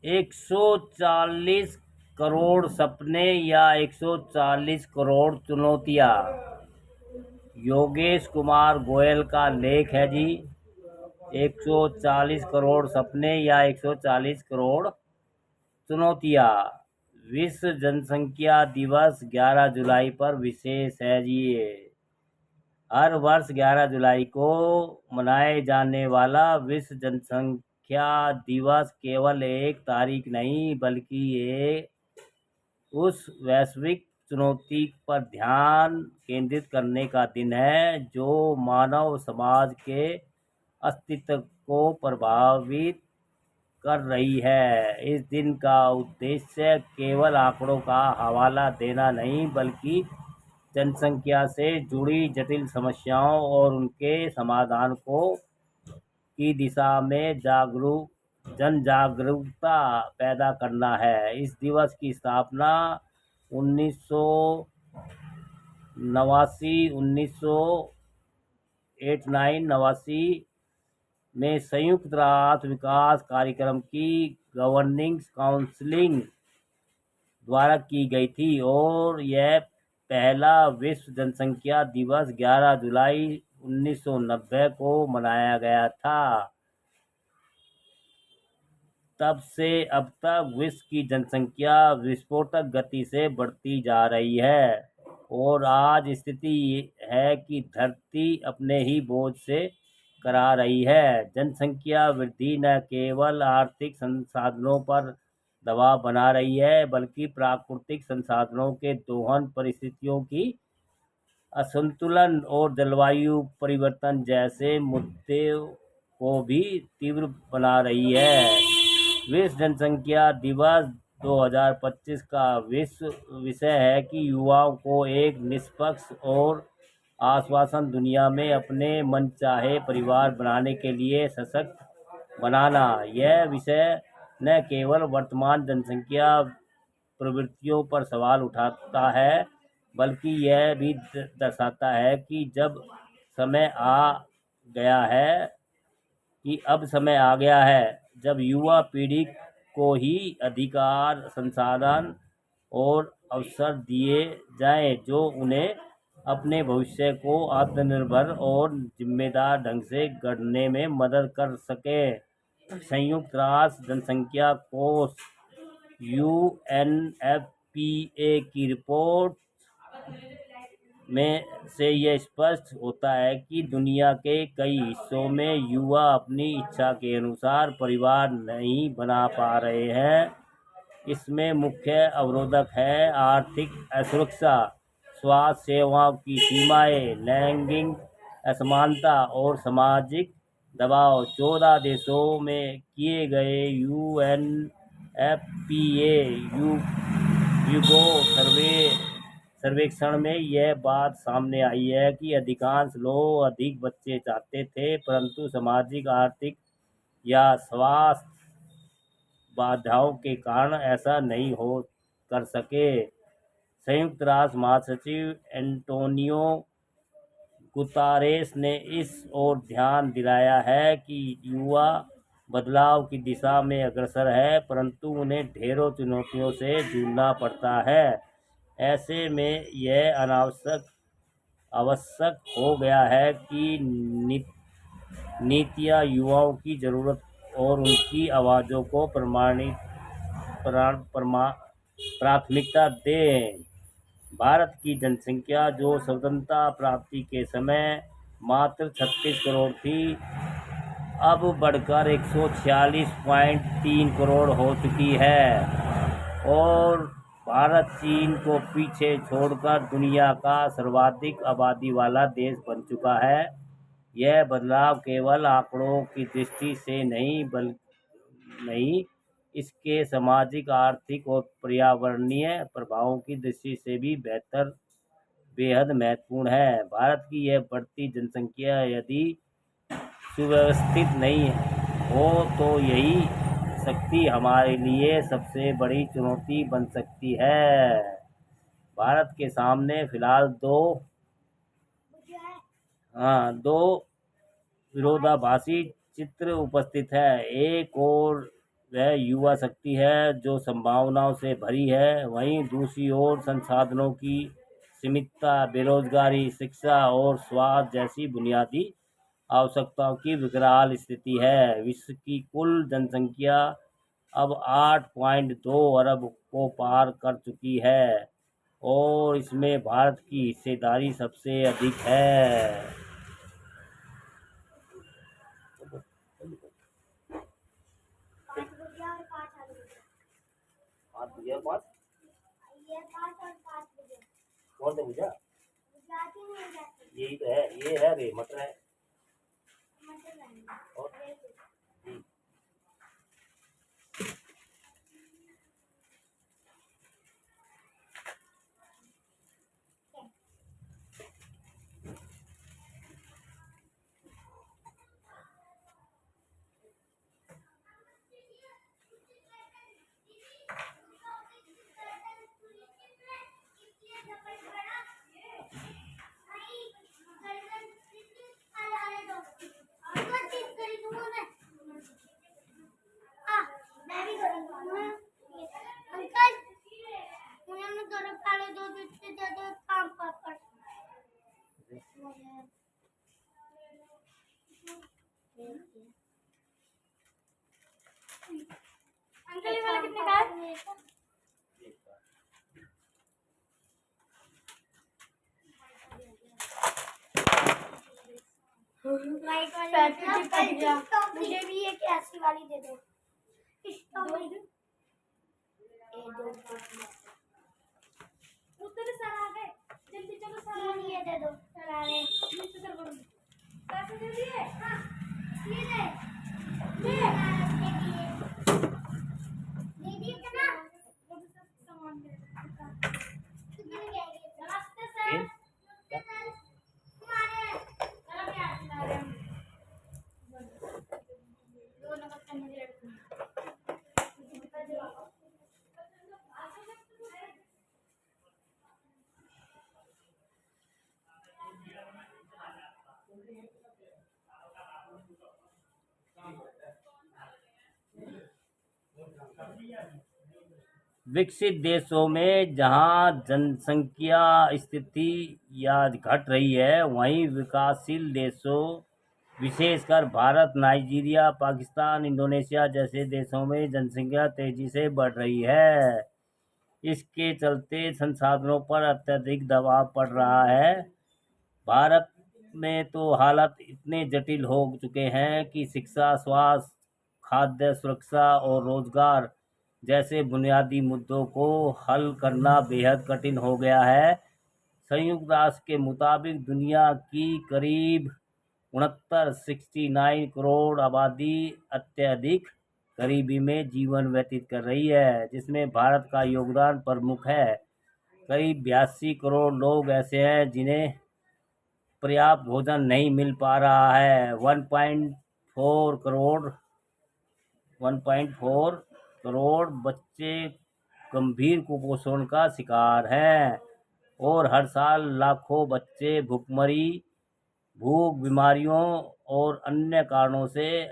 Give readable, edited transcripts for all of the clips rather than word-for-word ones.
140 करोड़ सपने या 140 करोड़ चुनौतियाँ। योगेश कुमार गोयल का लेख है जी। 140 करोड़ सपने या 140 करोड़ चुनौतियाँ। विश्व जनसंख्या दिवस 11 जुलाई पर विशेष है जी। हर वर्ष 11 जुलाई को मनाए जाने वाला विश्व जनसंख्या दिवस केवल एक तारीख नहीं बल्कि ये उस वैश्विक चुनौती पर ध्यान केंद्रित करने का दिन है जो मानव समाज के अस्तित्व को प्रभावित कर रही है। इस दिन का उद्देश्य केवल आंकड़ों का हवाला देना नहीं बल्कि जनसंख्या से जुड़ी जटिल समस्याओं और उनके समाधान की दिशा में जन जागरूकता पैदा करना है। इस दिवस की स्थापना 1989 में संयुक्त राष्ट्र विकास कार्यक्रम की गवर्निंग काउंसिल द्वारा की गई थी और यह पहला विश्व जनसंख्या दिवस 11 जुलाई 1990 को मनाया गया था। तब से अब तक विश्व की जनसंख्या विस्फोटक गति से बढ़ती जा रही है और आज स्थिति है कि धरती अपने ही बोझ से करा रही है। जनसंख्या वृद्धि न केवल आर्थिक संसाधनों पर दबाव बना रही है बल्कि प्राकृतिक संसाधनों के दोहन, परिस्थितियों की असंतुलन और जलवायु परिवर्तन जैसे मुद्दों को भी तीव्र बना रही है। विश्व जनसंख्या दिवस 2025 का विषय है कि युवाओं को एक निष्पक्ष और आश्वासन दुनिया में अपने मनचाहे परिवार बनाने के लिए सशक्त बनाना। यह विषय न केवल वर्तमान जनसंख्या प्रवृत्तियों पर सवाल उठाता है बल्कि यह भी दर्शाता है कि अब समय आ गया है जब युवा पीढ़ी को ही अधिकार, संसाधन और अवसर दिए जाएं जो उन्हें अपने भविष्य को आत्मनिर्भर और जिम्मेदार ढंग से गढ़ने में मदद कर सके। संयुक्त राष्ट्र जनसंख्या कोष UNFPA की रिपोर्ट में से यह स्पष्ट होता है कि दुनिया के कई हिस्सों में युवा अपनी इच्छा के अनुसार परिवार नहीं बना पा रहे हैं। इसमें मुख्य अवरोधक है आर्थिक असुरक्षा, स्वास्थ्य सेवाओं की सीमाएं, लैंगिक असमानता और सामाजिक दबाव। 14 देशों में किए गए UNFPA युगो सर्वेक्षण में यह बात सामने आई है कि अधिकांश लोग अधिक बच्चे चाहते थे परंतु सामाजिक, आर्थिक या स्वास्थ्य बाधाओं के कारण ऐसा नहीं हो कर सके। संयुक्त राष्ट्र महासचिव एंटोनियो गुतारेस ने इस ओर ध्यान दिलाया है कि युवा बदलाव की दिशा में अग्रसर है परंतु उन्हें ढेरों चुनौतियों से जूझना पड़ता है। ऐसे में यह आवश्यक हो गया है कि नीतियाँ युवाओं की ज़रूरत और उनकी आवाज़ों को प्राथमिकता दें। भारत की जनसंख्या जो स्वतंत्रता प्राप्ति के समय मात्र 36 करोड़ थी, अब बढ़कर 146.3 करोड़ हो चुकी है और भारत चीन को पीछे छोड़कर दुनिया का सर्वाधिक आबादी वाला देश बन चुका है। यह बदलाव केवल आंकड़ों की दृष्टि से नहीं, इसके सामाजिक, आर्थिक और पर्यावरणीय प्रभावों की दृष्टि से भी बेहद महत्वपूर्ण है। भारत की यह बढ़ती जनसंख्या यदि सुव्यवस्थित नहीं हो तो यही शक्ति हमारे लिए सबसे बड़ी चुनौती बन सकती है। भारत के सामने फिलहाल दो विरोधाभासी चित्र उपस्थित है। एक और वह युवा शक्ति है जो संभावनाओं से भरी है। वहीं दूसरी ओर संसाधनों की सीमितता, बेरोजगारी, शिक्षा और स्वास्थ्य जैसी बुनियादी आवश्यकताओं की विकराल स्थिति है। विश्व की कुल जनसंख्या अब 8.2 अरब को पार कर चुकी है और इसमें भारत की हिस्सेदारी सबसे अधिक है। कौन सा पूछा? यही तो है, ये है रे मटर है। और मुझे भी एक ऐसी वाली दे दो। उधर सर आ गए, जल्दी चलो सर। ये दे दो सर आ गए। पैसे दे दिए? हाँ ये ले दे दिए ना। सामान दे नमस्ते सर। विकसित देशों में जहां जनसंख्या स्थिति या घट रही है, वहीं विकासशील देशों विशेषकर भारत, नाइजीरिया, पाकिस्तान, इंडोनेशिया जैसे देशों में जनसंख्या तेजी से बढ़ रही है। इसके चलते संसाधनों पर अत्यधिक दबाव पड़ रहा है। भारत में तो हालात इतने जटिल हो चुके हैं कि शिक्षा, स्वास्थ्य, खाद्य सुरक्षा और रोजगार जैसे बुनियादी मुद्दों को हल करना बेहद कठिन हो गया है। संयुक्त राष्ट्र के मुताबिक दुनिया की करीब 69 करोड़ आबादी अत्यधिक गरीबी में जीवन व्यतीत कर रही है, जिसमें भारत का योगदान प्रमुख है। करीब 82 करोड़ लोग ऐसे हैं जिन्हें पर्याप्त भोजन नहीं मिल पा रहा है। 1.4 करोड़ बच्चे गंभीर कुपोषण का शिकार हैं और हर साल लाखों बच्चे भूखमरी, भूख, बीमारियों और अन्य कारणों से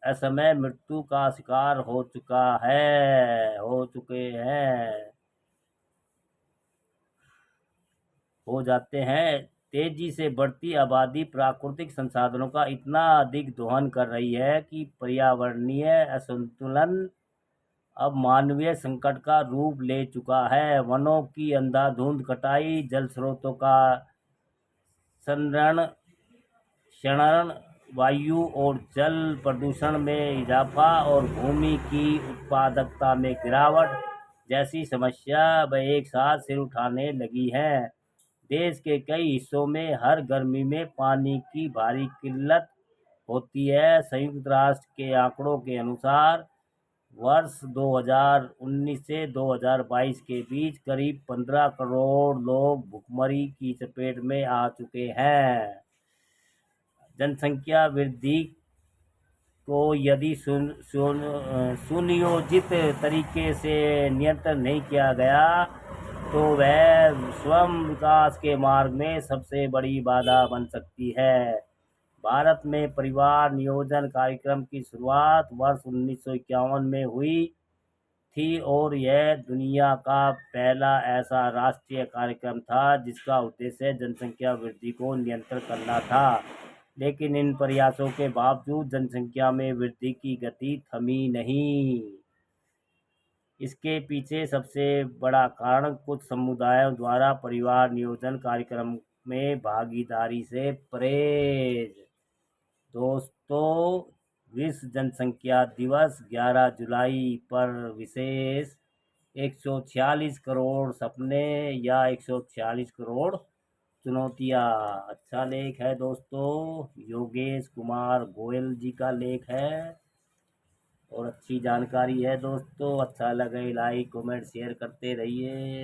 असमय मृत्यु का शिकार हो जाते हैं। तेजी से बढ़ती आबादी प्राकृतिक संसाधनों का इतना अधिक दोहन कर रही है कि पर्यावरणीय असंतुलन अब मानवीय संकट का रूप ले चुका है। वनों की अंधाधुंध कटाई, जल स्रोतों का क्षरण, वायु और जल प्रदूषण में इजाफा और भूमि की उत्पादकता में गिरावट जैसी समस्या अब एक साथ सिर उठाने लगी हैं। देश के कई हिस्सों में हर गर्मी में पानी की भारी किल्लत होती है। संयुक्त राष्ट्र के आंकड़ों के अनुसार वर्ष 2019 से 2022 के बीच करीब 15 करोड़ लोग भुखमरी की चपेट में आ चुके हैं। जनसंख्या वृद्धि को यदि सुनियोजित तरीके से नियंत्रण नहीं किया गया तो वह स्वयं विकास के मार्ग में सबसे बड़ी बाधा बन सकती है। भारत में परिवार नियोजन कार्यक्रम की शुरुआत वर्ष 1951 में हुई थी और यह दुनिया का पहला ऐसा राष्ट्रीय कार्यक्रम था जिसका उद्देश्य जनसंख्या वृद्धि को नियंत्रित करना था। लेकिन इन प्रयासों के बावजूद जनसंख्या में वृद्धि की गति थमी नहीं। इसके पीछे सबसे बड़ा कारण कुछ समुदायों द्वारा परिवार नियोजन कार्यक्रम में भागीदारी से परहेज। दोस्तों, विश्व जनसंख्या दिवस 11 जुलाई पर विशेष 146 करोड़ सपने या 146 करोड़ चुनौतियाँ। अच्छा लेख है दोस्तों, योगेश कुमार गोयल जी का लेख है और अच्छी जानकारी है दोस्तों। अच्छा लगे लाइक कमेंट शेयर करते रहिए।